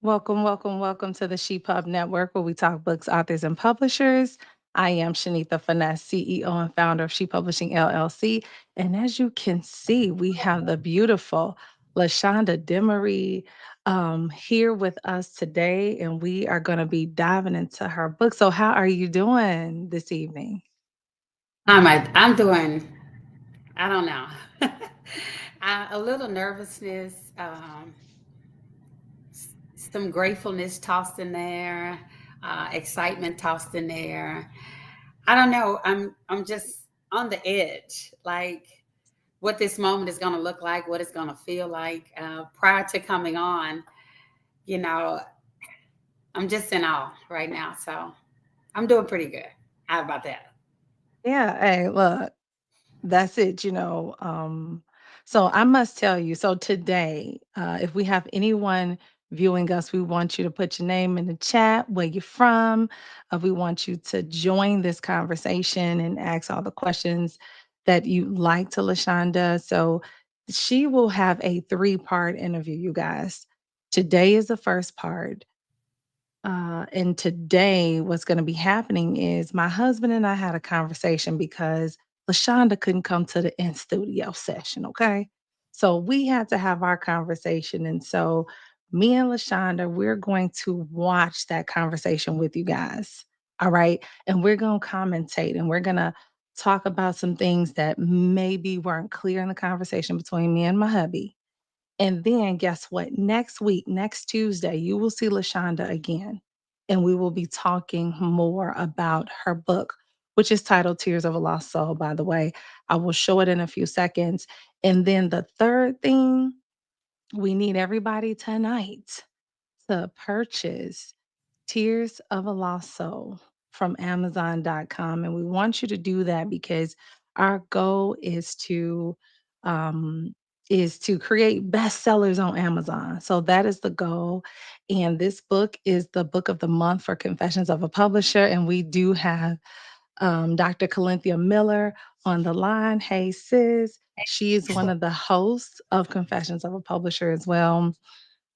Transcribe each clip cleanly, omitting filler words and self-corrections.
Welcome to the ShePub Network, where we talk books, authors, and publishers. I am Shanitha Finesse, CEO and founder of She Publishing LLC. And as you can see, we have the beautiful Lashonder Demery here with us today, and we are going to be diving into her book. So, how are you doing this evening? I'm doing, I don't know, a little nervousness, some gratefulness tossed in there, excitement tossed in there. I don't know. I'm just on the edge, like what this moment is going to look like, what it's going to feel like. Prior to coming on, you know, I'm just in awe right now. So I'm doing pretty good. How about that? Yeah, hey, look, that's it. So I must tell you, so today, if we have anyone viewing us, we want you to put your name in the chat, where you're from. We want you to join this conversation and ask all the questions that you like to Lashonda. So she will have a three-part interview, you guys. Today is the first part. And today, what's going to be happening is my husband and I had a conversation because LaShonda couldn't come to the in studio session. Okay. So we had to have our conversation. And so me and LaShonda, we're going to watch that conversation with you guys. All right. And we're going to commentate and we're going to talk about some things that maybe weren't clear in the conversation between me and my hubby. And then guess what? Next week, next Tuesday, you will see LaShonda again. And we will be talking more about her book, which is titled Tears of a Lost Soul, by the way. I will show it in a few seconds. And then the third thing, we need everybody tonight to purchase Tears of a Lost Soul from Amazon.com. And we want you to do that because our goal is to create bestsellers on Amazon. So that is the goal. And this book is the book of the month for Confessions of a Publisher. And we do have Dr. Calinthia Miller on the line. Hey, sis. She is one of the hosts of Confessions of a Publisher as well.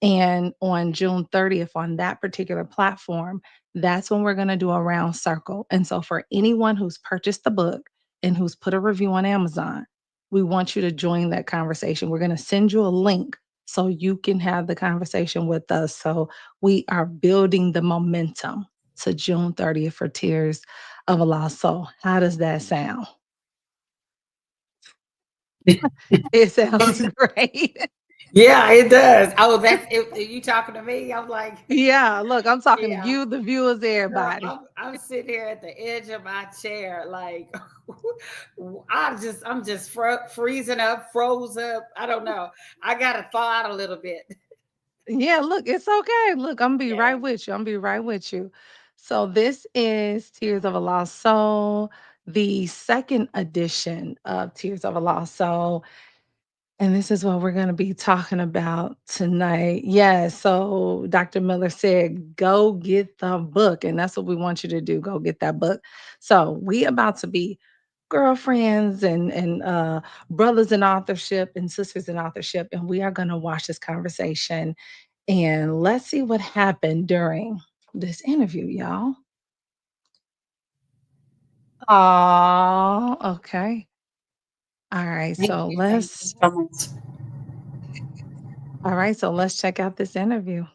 And on June 30th, on that particular platform, that's when we're going to do a round circle. And so, for anyone who's purchased the book and who's put a review on Amazon, we want you to join that conversation. We're going to send you a link so you can have the conversation with us. So, we are building the momentum to June 30th for Tears of a Lost Soul. How does that sound? It sounds great. Yeah, it does. Oh, that's if you talking to me. I'm like, Yeah, look, I'm talking to yeah, you, the viewers, girl, everybody. I'm sitting here at the edge of my chair, like I'm just freezing up, froze up. I don't know. I gotta thaw out a little bit. Yeah, look, it's okay. Look, I'm gonna be right Yeah. with you. I'm gonna be right with you. So this is Tears of a Lost Soul, the second edition of Tears of a Lost Soul. And this is what we're going to be talking about tonight. Yeah, so Dr. Miller said, go get the book. And that's what we want you to do. Go get that book. So we about to be girlfriends and brothers in authorship and sisters in authorship. And we are going to watch this conversation and let's see what happened during this interview, y'all. Oh, okay. All right. Thank So you. Thank you let's so much. all right. So let's check out this interview.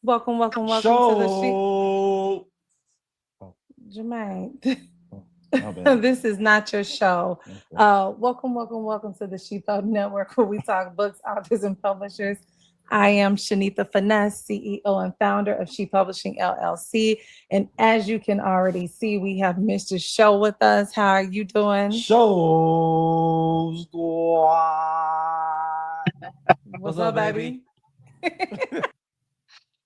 Welcome to the sheet. Show. Oh, Jermaine, my bad. this is not your show. Okay. Welcome to the ShePub Network, where we talk books, authors, and publishers. I am Shanitha Finesse, CEO and founder of She Publishing LLC. And as you can already see, we have Mr. Show with us. How are you doing? Show Squad. What's up, baby?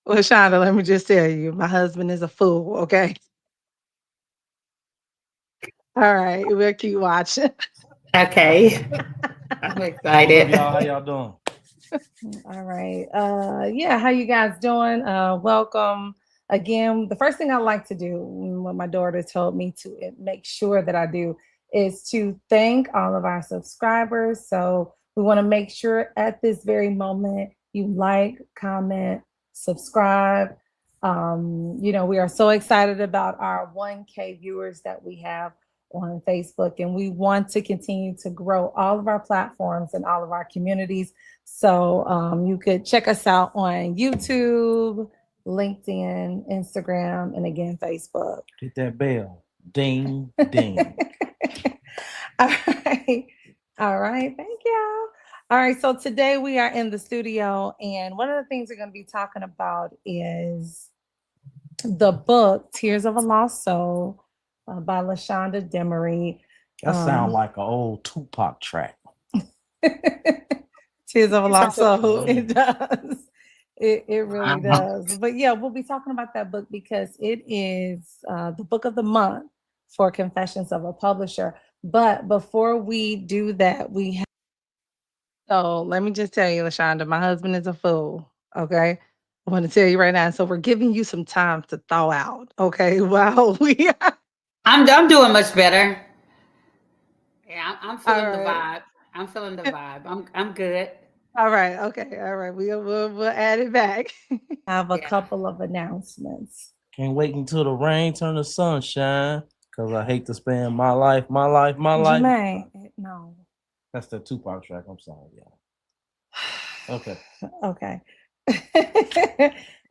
Well, Shonda, let me just tell you, my husband is a fool, okay? All right, we'll keep watching. Okay. I'm What's excited. up, y'all? How y'all doing? All right. Yeah, how you guys doing? Welcome. Again, the first thing I like to do, what my daughter told me to make sure that I do, is to thank all of our subscribers. So we want to make sure at this very moment you like, comment, subscribe. We are so excited about our 1K viewers that we have on Facebook, and we want to continue to grow all of our platforms and all of our communities. So you could check us out on YouTube, LinkedIn, Instagram, and again, Facebook. Hit that bell. Ding, ding. All right. All right. Thank y'all. All right. So today we are in the studio, and one of the things we're going to be talking about is the book Tears of a Lost Soul by Lashonder Demery. That sounds like an old Tupac track. Tears of a Lost Soul. It does. It really does. But yeah, we'll be talking about that book because it is the book of the month for Confessions of a Publisher. But before we do that, we have. So let me just tell you, Lashonda, my husband is a fool. Okay. I want to tell you right now. So we're giving you some time to thaw out. Okay. While we are. I'm doing much better. Yeah, I'm feeling All the right. vibe. I'm feeling the vibe. I'm good. All right. Okay. All right. We'll add it back. Have a Yeah. couple of announcements. Can't wait until the rain turn to sunshine. Cause I hate to spend my life. Jermaine, no. That's the Tupac track. I'm sorry, y'all. Okay. Okay.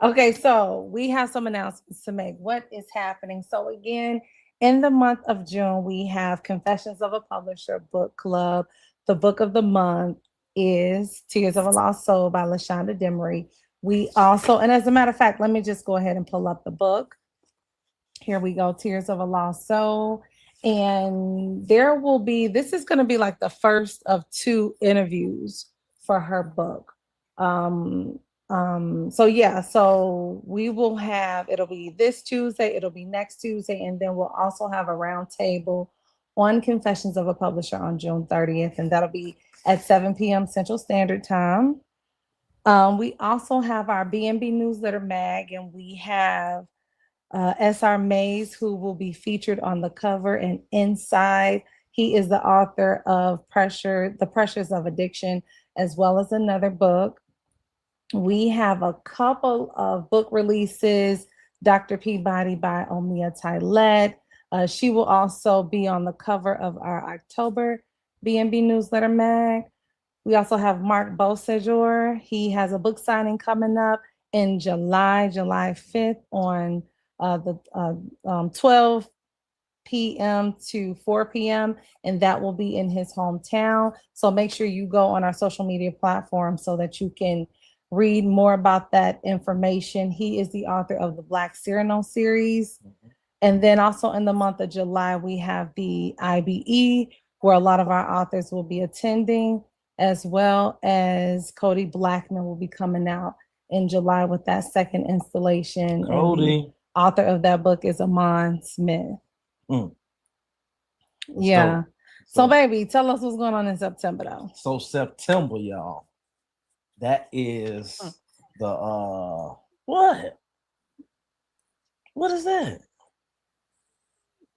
Okay, so we have some announcements to make. What is happening? So again, in the month of June, we have Confessions of a Publisher Book Club. The book of the month is Tears of a Lost Soul by Lashonder Demery. We also, and as a matter of fact, let me just go ahead and pull up the book. Here we go, Tears of a Lost Soul. And there will be, this is going to be like the first of two interviews for her book. So yeah, so we will have, it'll be this Tuesday, it'll be next Tuesday, and then we'll also have a round table on Confessions of a Publisher on June 30th, and that'll be at 7 p.m. Central Standard Time. We also have our B&B newsletter mag, and we have S.R. Mays, who will be featured on the cover and inside. He is the author of The Pressures of Addiction, as well as another book. We have a couple of book releases. Dr. Peabody by Omia Tylett. She will also be on the cover of our October B&B newsletter mag. We also have Mark Beausejour. He has a book signing coming up in July 5th on the 12 p.m. to 4 p.m. and that will be in his hometown. So make sure you go on our social media platform so that you can read more about that information. He is the author of the Black Cyrano series. And then also in the month of July, we have the IBE, where a lot of our authors will be attending, as well as Cody Blackman will be coming out in July with that second installation. Cody. And the author of that book is Amon Smith. Yeah. So, baby, tell us what's going on in September, though. So September, y'all. That is the what? What is that?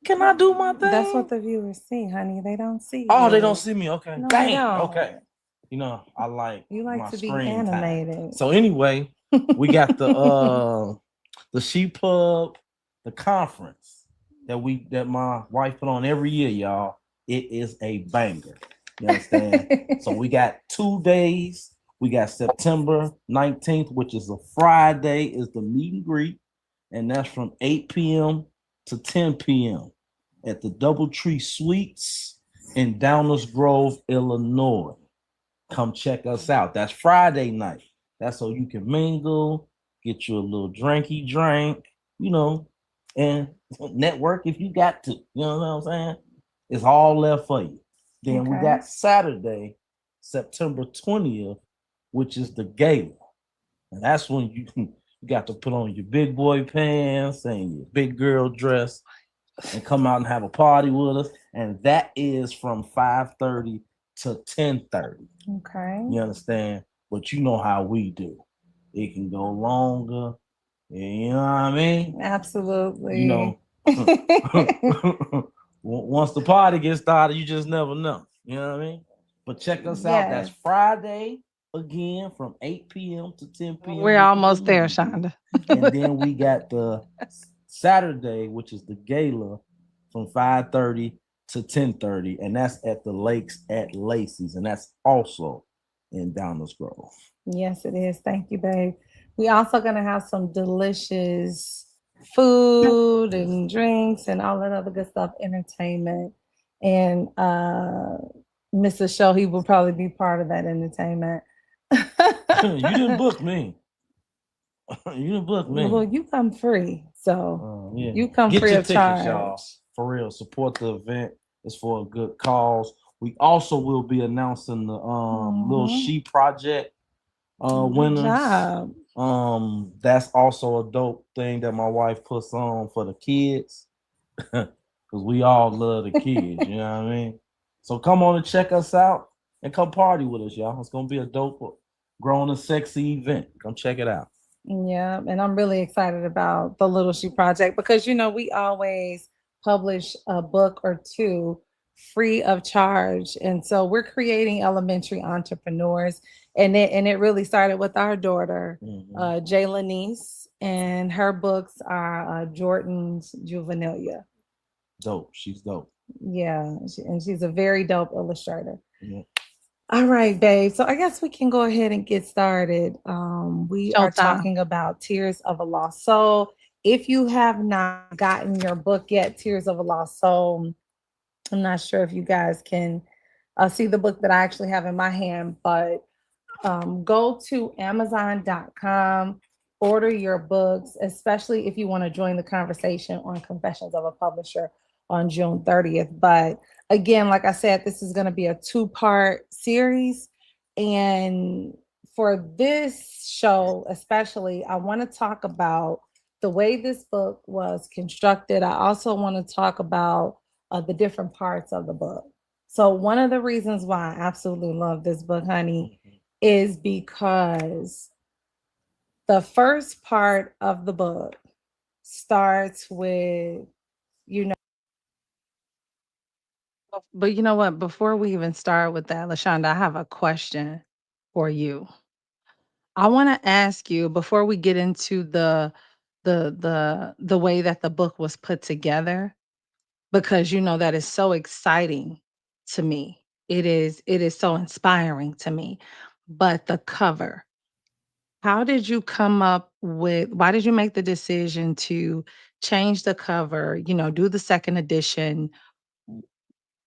Can I do my thing? That's what the viewers see, honey. They don't see. Oh, they don't see me. Okay. No, Dang. they don't. Okay. You know, I like you like my to be screen animated. time. So anyway, we got the ShePub, the conference that my wife put on every year, y'all. It is a banger. You understand? So we got 2 days. We got September 19th, which is a Friday, is the meet and greet. And that's from 8 p.m. to 10 p.m. at the Doubletree Suites in Downers Grove, Illinois. Come check us out. That's Friday night. That's so you can mingle, get you a little drinky drink, you know, and network if you got to. You know what I'm saying? It's all there for you. Then we Okay. got Saturday, September 20th, which is the gala. And that's when you got to put on your big boy pants and your big girl dress and come out and have a party with us. And that is from 5:30 to 10:30. Okay. You understand? But you know how we do. It can go longer. You know what I mean? Absolutely. You know, once the party gets started, you just never know. You know what I mean? But check us out. That's Yes. Friday again from 8 p.m. to 10 p.m. We're almost there, Shonda. And then we got the Saturday, which is the gala from 5:30 to 10:30, and that's at the Lakes at Lacey's, and that's also in Downers Grove. Yes, it is. Thank you, babe. We also gonna have some delicious food and drinks and all that other good stuff, entertainment. And Mr. Show, he will probably be part of that entertainment. You didn't book me. You didn't book me. Well, you come free, so Yeah. you come Get free your of tickets, charge. y'all. For real, support the event. It's for a good cause. We also will be announcing the little She Project Good winners. job. That's also a dope thing that my wife puts on for the kids. Because we all love the kids, you know what I mean? So come on and check us out and come party with us, y'all. It's gonna be a dope, grown and sexy event. Come check it out. Yeah, and I'm really excited about the Little She Project because we always publish a book or two free of charge. And so we're creating elementary entrepreneurs. And it really started with our daughter, Jaylanice, and her books are Jordan's Juvenilia. Dope. She's dope. Yeah, and she's a very dope illustrator. Yeah. All right, babe. So I guess we can go ahead and get started. We are Showtime. talking about Tears of a Lost Soul. If you have not gotten your book yet, Tears of a Lost Soul, I'm not sure if you guys can see the book that I actually have in my hand, but go to Amazon.com, order your books, especially if you want to join the conversation on Confessions of a Publisher on June 30th. But again, like I said, this is going to be a two-part series. And for this show, especially, I want to talk about the way this book was constructed. I also want to talk about the different parts of the book. So one of the reasons why I absolutely love this book, honey, is because the first part of the book starts with, But you know what? Before we even start with that, Lashonda, I have a question for you. I want to ask you before we get into the way that the book was put together, because that is so exciting to me. It is so inspiring to me. But the cover, how did you come up with why did you make the decision to change the cover, do the second edition?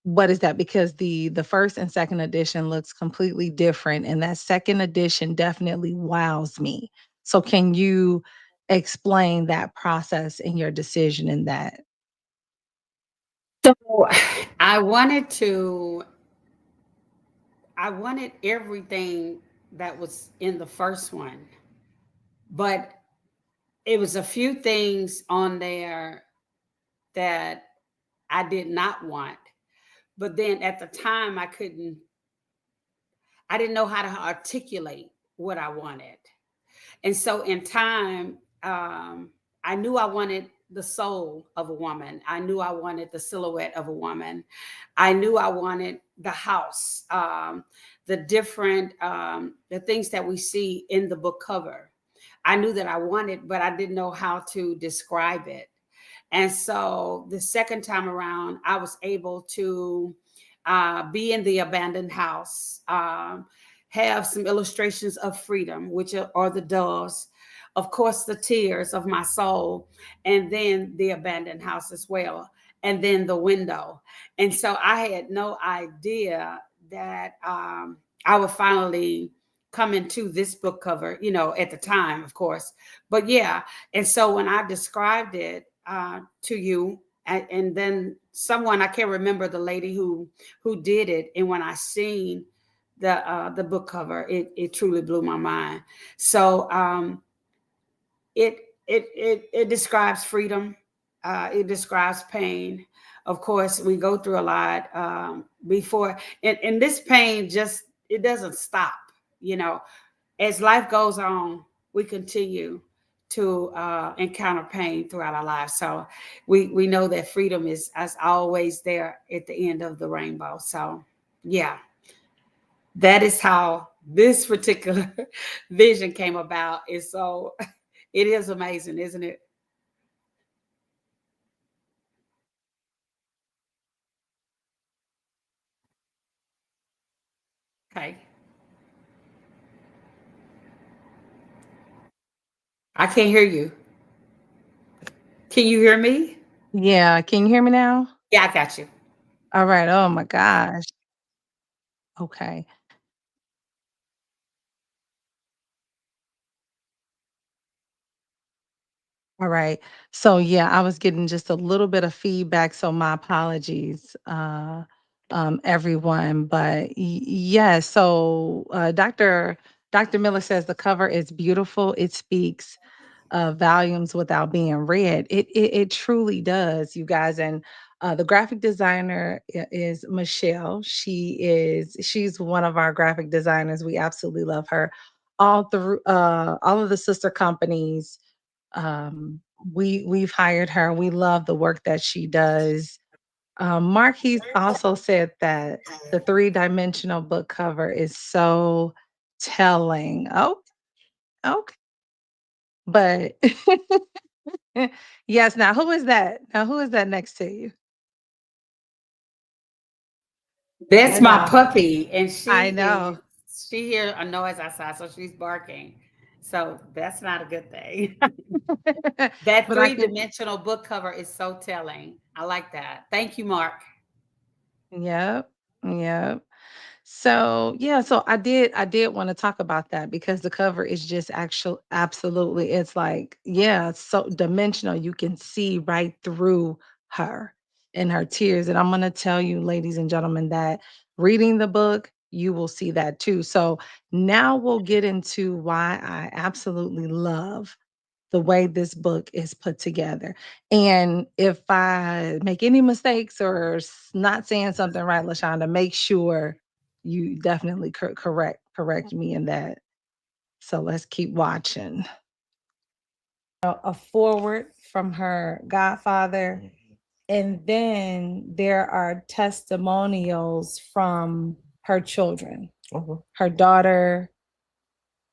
What is that? Because the first and second edition looks completely different, and that second edition definitely wows me. So can you explain that process and your decision in that? So I wanted to, I wanted everything that was in the first one, but it was a few things on there that I did not want. But then at the time, I didn't know how to articulate what I wanted. And so in time, I knew I wanted the soul of a woman. I knew I wanted the silhouette of a woman. I knew I wanted the house, the different, the things that we see in the book cover. I knew that I wanted, but I didn't know how to describe it. And so the second time around, I was able to be in the abandoned house, have some illustrations of freedom, which are the doves, of course, the tears of my soul, and then the abandoned house as well, and then the window. And so I had no idea that I would finally coming to this book cover, you know, at the time, of course. But yeah, and so when I described it to you, and then someone, I can't remember the lady who did it, and when I seen the book cover, it truly blew my mind. So it it describes freedom. It describes pain. Of course, we go through a lot before, and this pain just, it doesn't stop. You know, as life goes on, we continue to encounter pain throughout our lives. So we know that freedom is as always there at the end of the rainbow. So yeah, that is how this particular vision came about. Is so it is amazing, isn't it? Okay. I can't hear you. Can you hear me? Yeah, can you hear me now? Yeah, I got you. All right. Oh my gosh. Okay. All right. So yeah, I was getting just a little bit of feedback, so my apologies, everyone. But yeah, so Dr. Miller says the cover is beautiful. It speaks volumes without being read. It truly does, you guys. And the graphic designer is Michelle. She's one of our graphic designers. We absolutely love her. All through all of the sister companies, we've hired her. We love the work that she does. Mark, he's also said that the three-dimensional book cover is so telling. Oh, okay. But yes, now who is that? Now who is that next to you? That's I my know. puppy, and I know. she hear a noise outside, so she's barking. So that's not a good thing. That But I three can. dimensional book cover is so telling. I like that. Thank you, Mark. Yep. Yep. So, yeah, so I did wanna talk about that because the cover is just actual absolutely, it's like, yeah, it's so dimensional. You can see right through her and her tears, and I'm gonna tell you, ladies and gentlemen, that reading the book, you will see that too. So, now we'll get into why I absolutely love the way this book is put together. And if I make any mistakes or not saying something right, Lashonda, make sure you definitely correct me in that. So let's keep watching. A forward from her godfather, and then there are testimonials from her children, her daughter,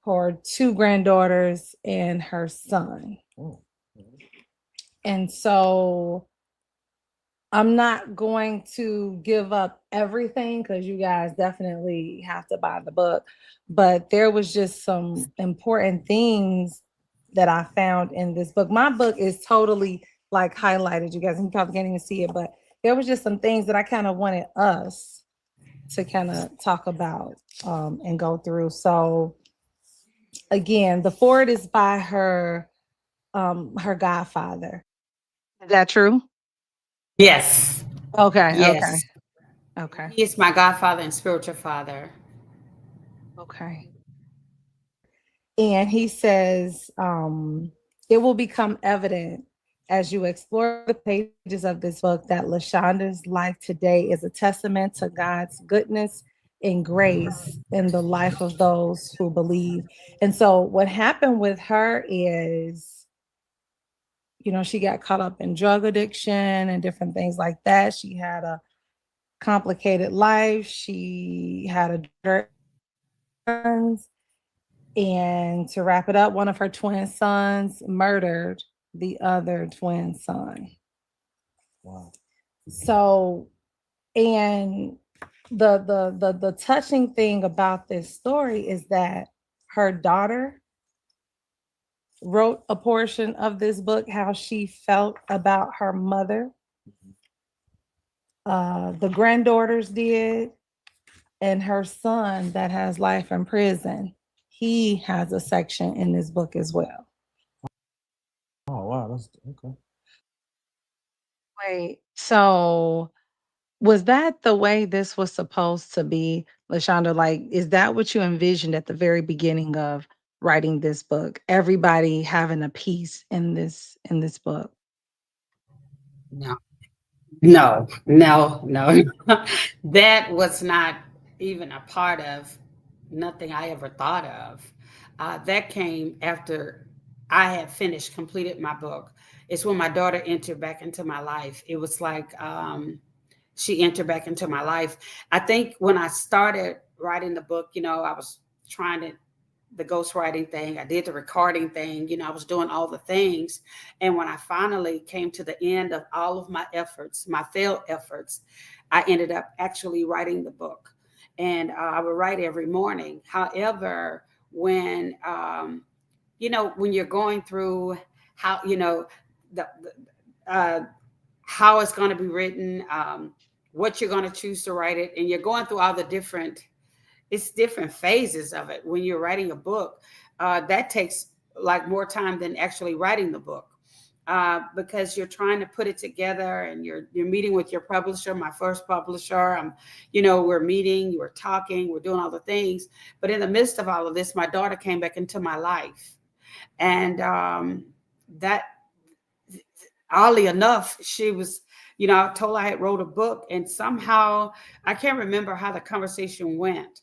her two granddaughters, and her son. And so I'm not going to give up everything because you guys definitely have to buy the book. But there was just some important things that I found in this book. My book is totally like highlighted, you guys. You probably can't even see it, but there was just some things that I kind of wanted us to kind of talk about and go through. So again, the forward is by her godfather. Is that true? Yes. Okay, okay, Yes. okay, He is my godfather and spiritual father. okay. And he says, it will become evident as you explore the pages of this book that Lashonda's life today is a testament to God's goodness and grace in the life of those who believe. And so, what happened with her is, she got caught up in drug addiction and different things like that. She had a complicated life. She had a daughter. And to wrap it up, one of her twin sons murdered the other twin son. Wow. So, and the touching thing about this story is that her daughter wrote a portion of this book, how she felt about her mother. The granddaughters did, and her son that has life in prison. he has a section in this book as well. Oh wow, that's okay. Wait, so was that the way this was supposed to be, Lashonda? Like, is that what you envisioned at the very beginning of writing this book? Everybody having a piece in this book. No, no, no, no. That was not even a part of nothing I ever thought of. That came after I had finished, completed my book. It's when my daughter entered back into my life. It was like she entered back into my life. I think when I started writing the book, I was trying to the ghostwriting thing. I did the recording thing. I was doing all the things. And when I finally came to the end of all of my efforts, my failed efforts, I ended up actually writing the book. And I would write every morning. However, when you're going through how, the how it's going to be written, what you're going to choose to write it, and you're going through all the different phases of it when you're writing a book. That takes like more time than actually writing the book, because you're trying to put it together, and you're meeting with your publisher. My first publisher, we're meeting, we're talking, we're doing all the things. But in the midst of all of this, my daughter came back into my life, and that oddly enough, she was, I told her I had wrote a book, and somehow I can't remember how the conversation went.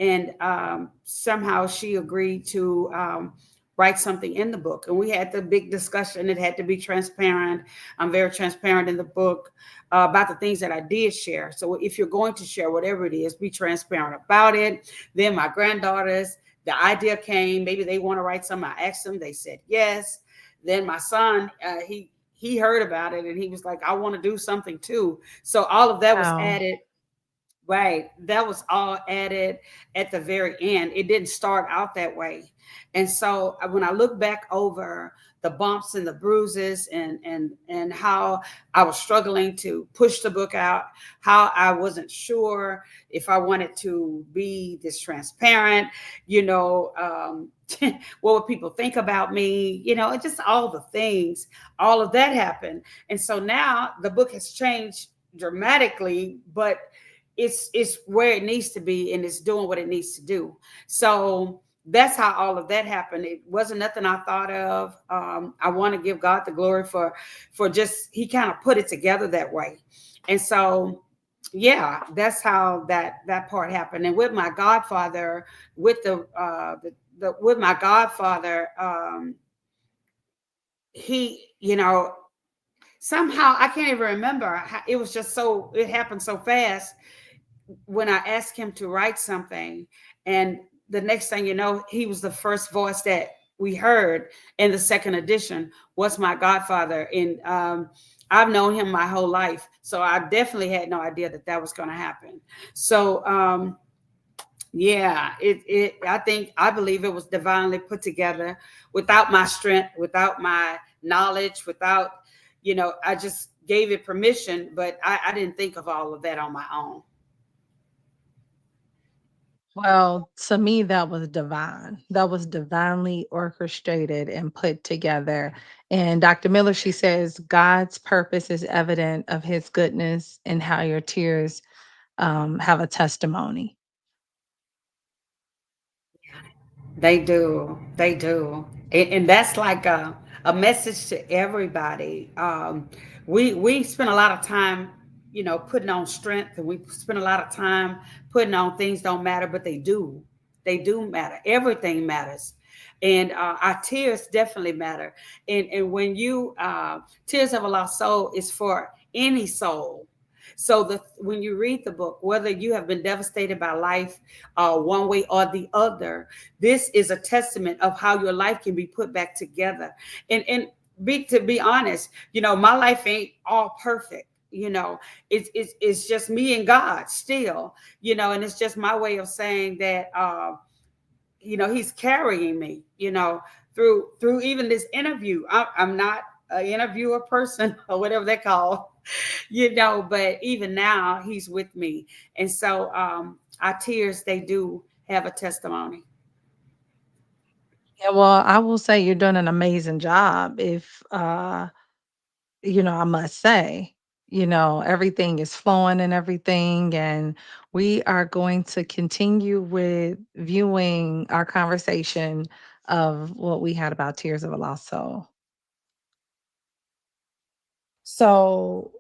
And somehow she agreed to write something in the book. And we had the big discussion. It had to be transparent. I'm very transparent in the book about the things that I did share. So if you're going to share whatever it is, be transparent about it. Then my granddaughters, the idea came, maybe they want to write something. I asked them, they said yes. Then my son, he heard about it, and he was like, I want to do something too. So all of that was Wow. added. Right. That was all added at the very end. It didn't start out that way. And so when I look back over the bumps and the bruises, and how I was struggling to push the book out, how I wasn't sure if I wanted to be this transparent, what would people think about me, just all the things, all of that happened. And so now the book has changed dramatically, but it's where it needs to be, and it's doing what it needs to do. So that's how all of that happened. It wasn't nothing I thought of. I want to give God the glory for just He kind of put it together that way. And so yeah, that's how that part happened. And with my godfather, with the with my godfather, he, somehow I can't even remember how, it was just so, it happened so fast when I asked him to write something. And the next thing you know, he was the first voice that we heard in the second edition was my godfather. And I've known him my whole life. So I definitely had no idea that that was going to happen. So yeah, I believe it was divinely put together, without my strength, without my knowledge, without, I just gave it permission, but I didn't think of all of that on my own. Well, to me, that was divine. That was divinely orchestrated and put together. And Dr. Miller, she says, God's purpose is evident of his goodness and how your tears have a testimony. They do. They do. And that's like a message to everybody. We spend a lot of time, putting on strength, and we spend a lot of time putting on things don't matter, but they do. They do matter. Everything matters. And our tears definitely matter. And when tears of a lost soul is for any soul. So when you read the book, whether you have been devastated by life one way or the other, this is a testament of how your life can be put back together. And to be honest, my life ain't all perfect. It's just me and God still. And it's just my way of saying that. He's carrying me. Through even this interview. I'm not an interviewer person or whatever they call. But even now he's with me. And so our tears, they do have a testimony. Yeah, well, I will say you're doing an amazing job. If I must say, everything is flowing and everything, and we are going to continue with viewing our conversation of what we had about Tears of a Lost Soul. So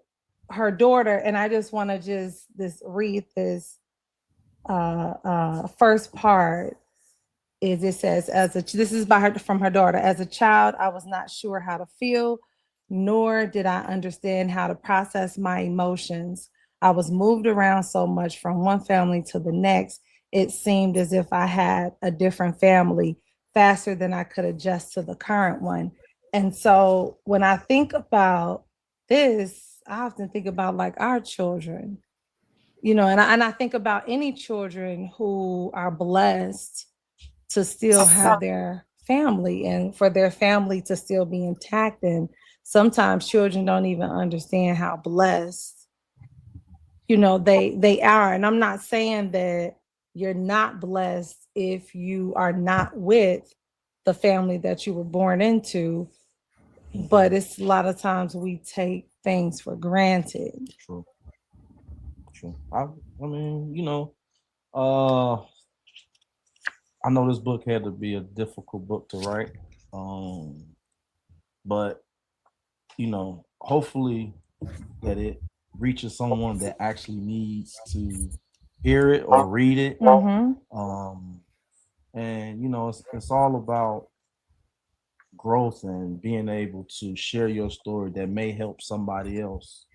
her daughter, and I just want to just this read this first part is it says this is by her from her daughter. As a child, I was not sure how to feel, nor did I understand how to process my emotions. I was moved around so much from one family to the next. It seemed as if I had a different family faster than I could adjust to the current one. And so when I think about this, I often think about like our children, and I think about any children who are blessed to still have their family and for their family to still be intact. And sometimes children don't even understand how blessed, they are. And I'm not saying that you're not blessed if you are not with the family that you were born into, but it's a lot of times we take things for granted. True, true. I mean, uh, I know this book had to be a difficult book to write, um, but hopefully that it reaches someone that actually needs to hear it or read it. Mm-hmm. Um, and it's all about growth and being able to share your story that may help somebody else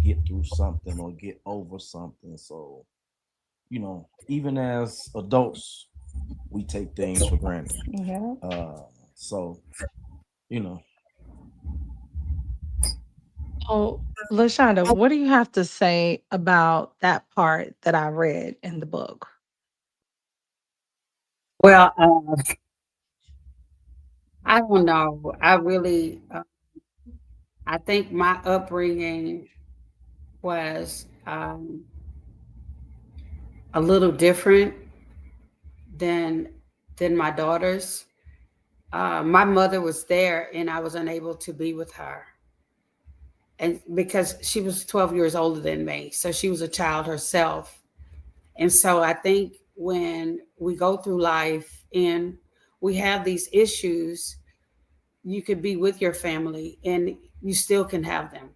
get through something or get over something. So, even as adults, we take things for granted. Yeah. So, you know, Oh, Lashonda, what do you have to say about that part that I read in the book? Well, I don't know. I think my upbringing was a little different than my daughter's. My mother was there, and I was unable to be with her, and because she was 12 years older than me, so she was a child herself. And so I think when we go through life and we have these issues, you could be with your family and you still can have them.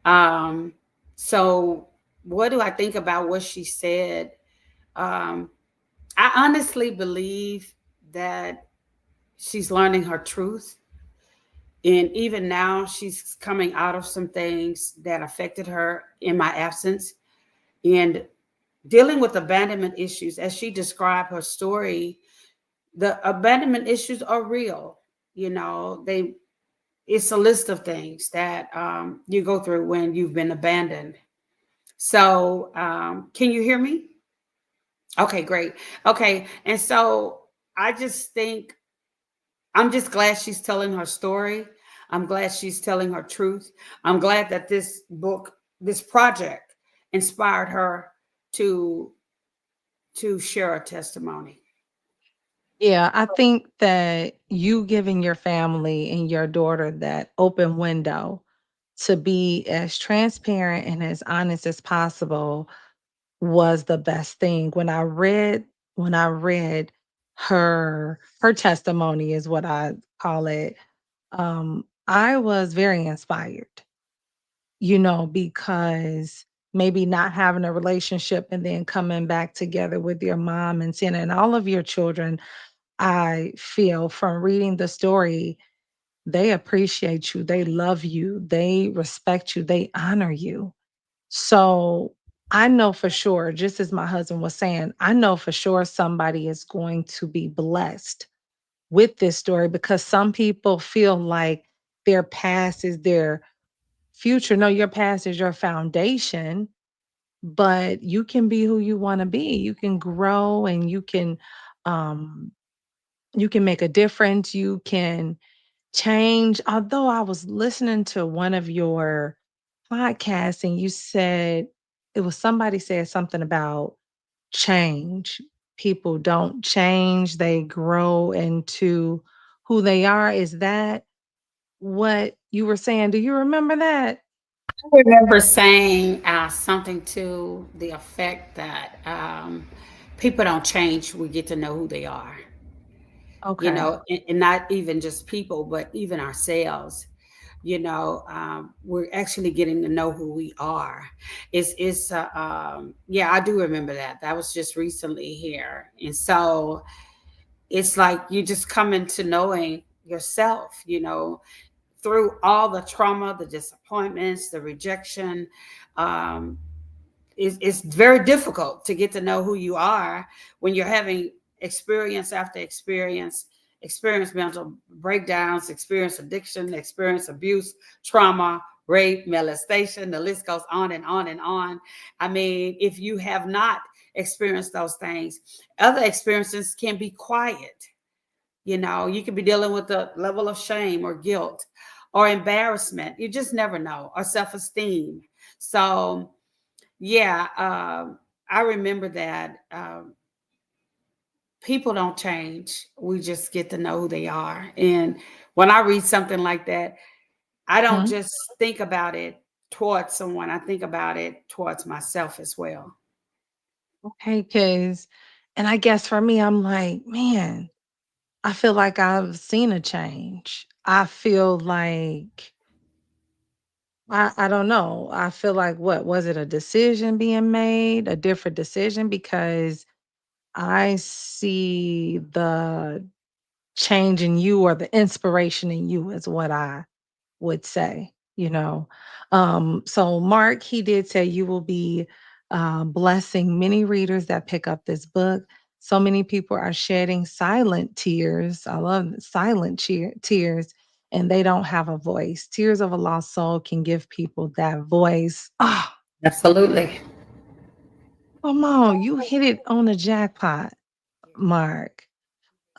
Um, so, what do I think about what she said? Um, I honestly believe that she's learning her truth. And even now, she's coming out of some things that affected her in my absence. And dealing with abandonment issues, as she described her story, the abandonment issues are real. It's a list of things that you go through when you've been abandoned. So, can you hear me? Okay, great. Okay, and so I just think I'm just glad she's telling her story. I'm glad she's telling her truth. I'm glad that this book, this project, inspired her to share a testimony. Yeah, I think that you giving your family and your daughter that open window to be as transparent and as honest as possible was the best thing. When I read her testimony is what I call it. I was very inspired, because maybe not having a relationship and then coming back together with your mom and seeing and all of your children, I feel from reading the story, they appreciate you, they love you, they respect you, they honor you. So I know for sure, just as my husband was saying, I know for sure somebody is going to be blessed with this story because some people feel like their past is their future. No, your past is your foundation, but you can be who you want to be. You can grow and um you can make a difference. You can change. Although I was listening to one of your podcasts and you said it was somebody said something about change people don't change, they grow into who they are. Is that what you were saying? Do you remember that? I remember saying something to the effect that people don't change. We get to know who they are, you Okay. know, and not even just people, but even ourselves. You know, we're actually getting to know who we are. Yeah, I do remember that. That was just recently here. And so it's like you just come into knowing yourself, you know, through all the trauma, the disappointments, the rejection. Um, it's very difficult to get to know who you are when you're having experience after experience mental breakdowns, experience addiction, experience abuse, trauma, rape, molestation. The list goes on and on and on. I mean, if you have not experienced those things, other experiences can be quiet. You know, you could be dealing with a level of shame or guilt or embarrassment. You just never know, or self-esteem. So yeah, I remember that people don't change. We just get to know who they are. And when I read something like that, I don't Mhm. just think about it towards someone, I think about it towards myself as well. Okay, cause and I guess for me, I'm like, man, I feel like I've seen a change. I feel like I don't know. I feel like what was it a decision being made, a different decision because I see the change in you or the inspiration in you is what I would say, you know. So Mark, he did say you will be blessing many readers that pick up this book. So many people are shedding silent tears. I love silent tears, and they don't have a voice. Tears of a lost soul can give people that voice. Oh, Absolutely. come on, you hit it on the jackpot, Mark.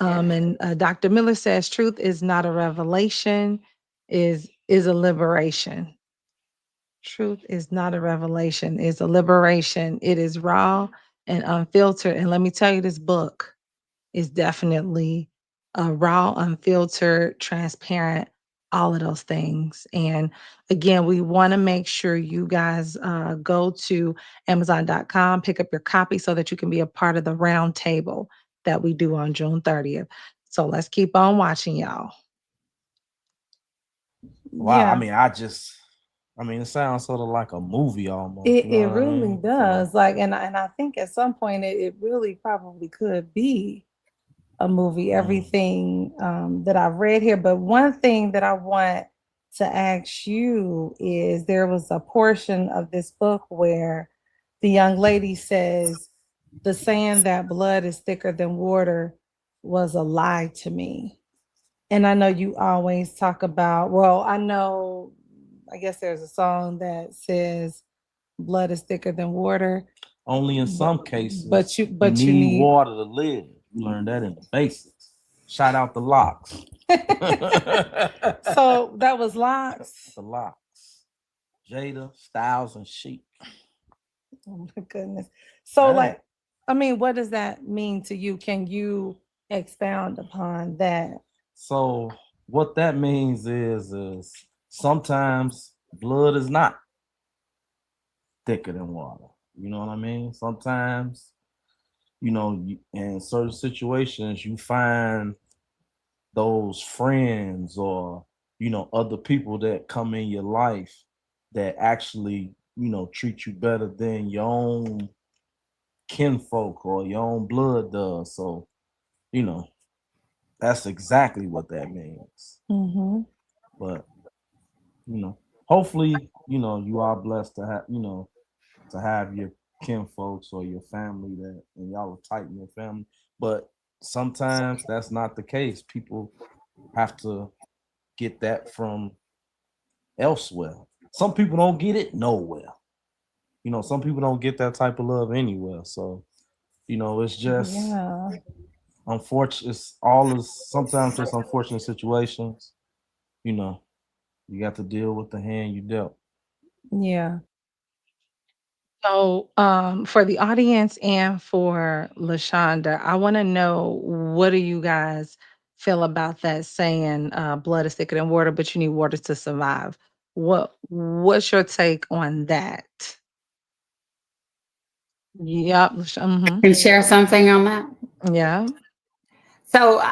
Yeah. And Dr. Miller says truth is not a revelation, is a liberation. Truth is not a revelation, it's a liberation. It is raw and unfiltered. And let me tell you, this book is definitely raw, unfiltered, transparent, all of those things. And again, we want to make sure you guys go to Amazon.com, pick up your copy so that you can be a part of the round table that we do on June 30th. So let's keep on watching, y'all. Wow, I Yeah. mean, I mean, it sounds sort of like a movie almost. You It know what I really mean? So, does. Like, and I think at some point it really probably could be a movie, mm, everything that I've read here. But one thing that I want to ask you is there was a portion of this book where the young lady says, the saying that blood is thicker than water was a lie to me. And I know you always talk about, well, I know, I guess there's a song that says blood is thicker than water, only in but, some cases you you need need. water to live. You learn that in the basics. Shout out the locks. The So that was locks. locks. Jada, Styles, and Chic. Oh my goodness. So Hey. like, I mean, what does that mean to you? Can you expound upon that? So what that means is sometimes blood is not thicker than water. You know what I mean? Sometimes, in certain situations, you find those friends or, other people that come in your life that actually, treat you better than your own kinfolk or your own blood does. So, you know, that's exactly what that means. Mm-hmm. But, hopefully, you are blessed to have, to have your kinfolks or your family that and y'all are tight in your family. But sometimes that's not the case. People have to get that from elsewhere. Some people don't get it nowhere. Some people don't get that type of love anywhere. So, it's just Yeah. unfortunate. It's all is sometimes just unfortunate situations. You know, you got to deal with the hand you dealt. Yeah. So, for the audience and for Lashonda, I want to know, what do you guys feel about that saying, blood is thicker than water, but you need water to survive? What's your take on that? Yep. And share something on that. Yeah. So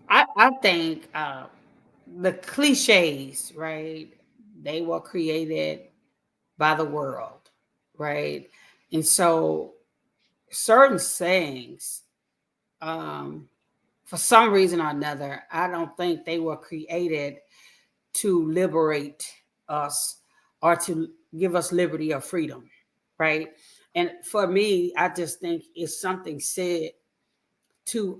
I think the cliches, right? They were created by the world, right? And so certain sayings, um, for some reason or another, I don't think they were created to liberate us or to give us liberty or freedom, right? And for me, I just think it's something said to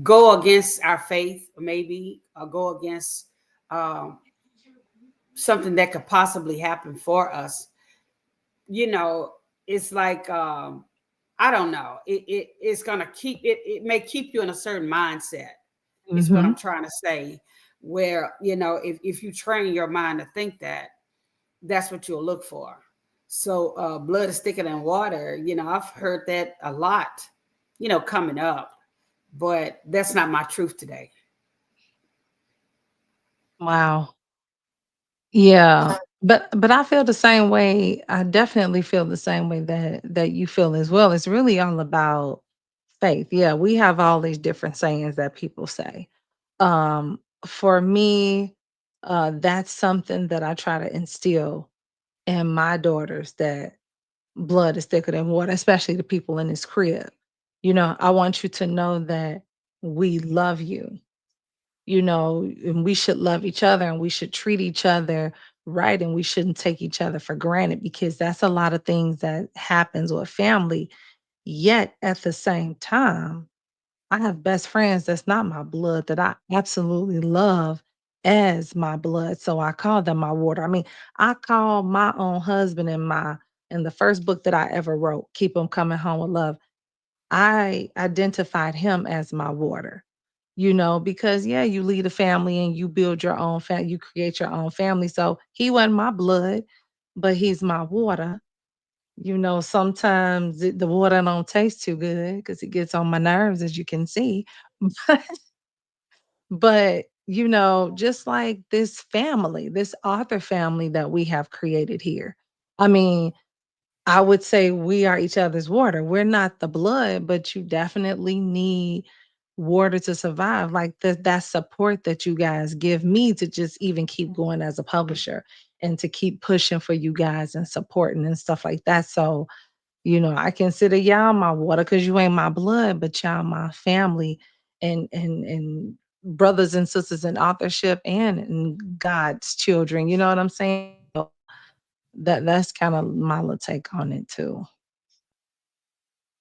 go against our faith, maybe, or go against um, something that could possibly happen for us. You know, it's like I don't know. It's gonna keep it. It may keep you in a certain mindset. Is what Hmm. I'm trying to say. Where if you train your mind to think that, that's what you'll look for. So blood is thicker than water. I've heard that a lot. Coming up, but that's not my truth today. Wow. Yeah. But I feel the same way. I definitely feel the same way that you feel as well. It's really all about faith. Yeah, we have all these different sayings that people say. For me, that's something that I try to instill in my daughters, that blood is thicker than water, especially the people in this crib. I want you to know that we love you, and we should love each other, and we should treat each other right, and we shouldn't take each other for granted, because that's a lot of things that happens with family. Yet at the same time, I have best friends that's not my blood, that I absolutely love as my blood. So I call them my water. I mean, I call my own husband in the first book that I ever wrote, Keep 'Em Coming Home with Love. I identified him as my water. Because yeah, you lead a family and you build your own family, you create your own family. So he wasn't my blood, but he's my water. Sometimes the water don't taste too good because it gets on my nerves, as you can see. But, just like this family, this author family that we have created here. I mean, I would say we are each other's water. We're not the blood, but you definitely need water to survive. Like that support that you guys give me to just even keep going as a publisher, and to keep pushing for you guys and supporting and stuff like that. So, I consider y'all my water, because you ain't my blood, but y'all my family, and brothers and sisters in authorship, and in God's children. You know what I'm saying? So that's kind of my little take on it too.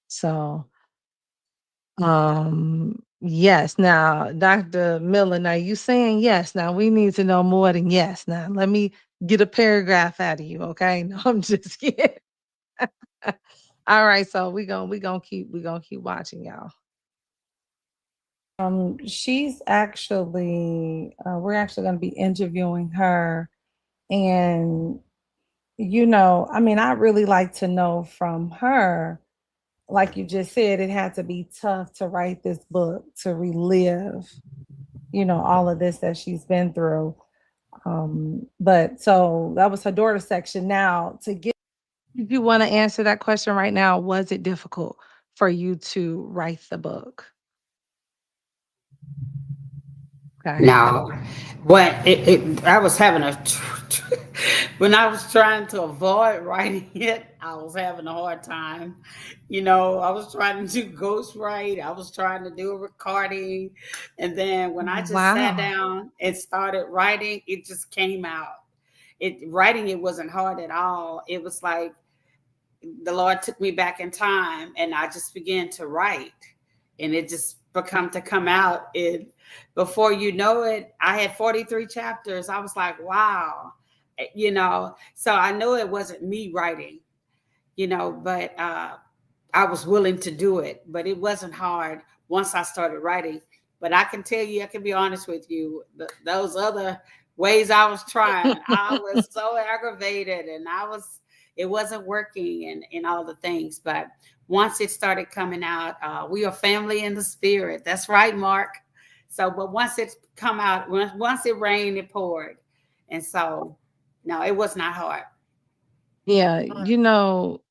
So, yes. Now, Dr. Miller, now you saying yes. Now we need to know more than yes. Now let me get a paragraph out of you, okay? No, I'm just kidding. All right, so we gonna keep watching, y'all. She's actually, we're actually going to be interviewing her, and I mean, I really like to know from her. Like you just said, it had to be tough to write this book, to relive, all of this that she's been through. But so that was her daughter section. Now, did you want to answer that question right now? Was it difficult for you to write the book? Okay. Now, when I was having when I was trying to avoid writing it, I was having a hard time. I was trying to do ghostwrite. I was trying to do a recording, and then when I just sat Wow. down and started writing, it just came out. Writing it wasn't hard at all. It was like the Lord took me back in time, and I just began to write, and it just become to come out. It Before you know it, I had 43 chapters. I was like, wow, So I know it wasn't me writing, but I was willing to do it. But it wasn't hard once I started writing. But I can tell you, I can be honest with you, those other ways I was trying, I was so aggravated, and I was it wasn't working and all the things. But once it started coming out, we are family in the spirit. That's right, Mark. So, but once it come out, once it rained, it poured. And so, no, it was not hard. Yeah,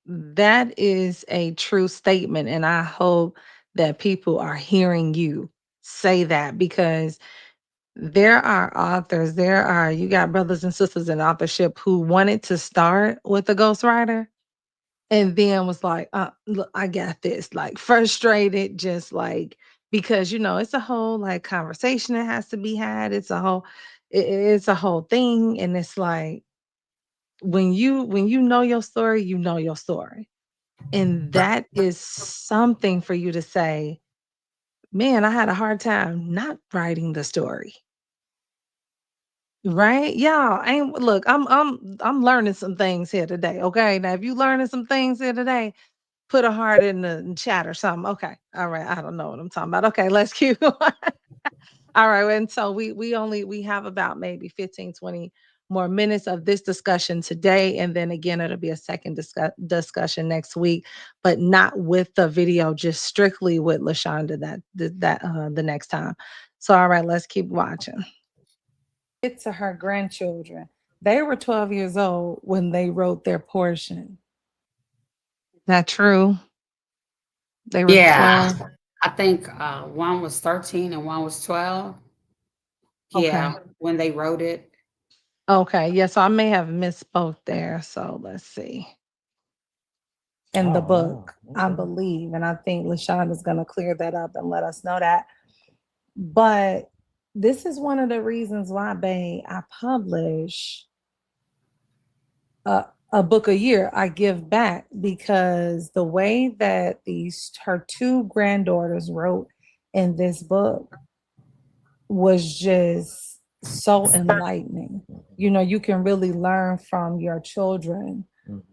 that is a true statement. And I hope that people are hearing you say that because there are authors, you got brothers and sisters in authorship who wanted to start with a ghostwriter and then was like, look, I got this, like frustrated, just like, because, it's a whole like conversation that has to be had. It's a whole thing. And it's like, when you know your story, you know your story. And that is something for you to say, man, I had a hard time not writing the story. Right? Yeah. Ain't look, I'm learning some things here today. Okay. Now if you learning some things here today, put a heart in the chat or something. Okay. All right. I don't know what I'm talking about. Okay, let's keep going. All right. And so we have about maybe 15, 20 more minutes of this discussion today. And then again, it'll be a second discussion next week, but not with the video, just strictly with Lashonda the next time. So all right, let's keep watching. Get to her grandchildren. They were 12 years old when they wrote their portion. That true? They were Yeah, 12. I think one was 13 and one was 12. Okay. Yeah, when they wrote it. Okay. Yeah. So I may have misspoke there. So let's see. In the Oh book, wow. I Okay. believe. And I think LaShawn is going to clear that up and let us know that. But this is one of the reasons why, babe, I publish a book a year. I give back because the way that her two granddaughters wrote in this book was just so enlightening. You can really learn from your children. Mhm.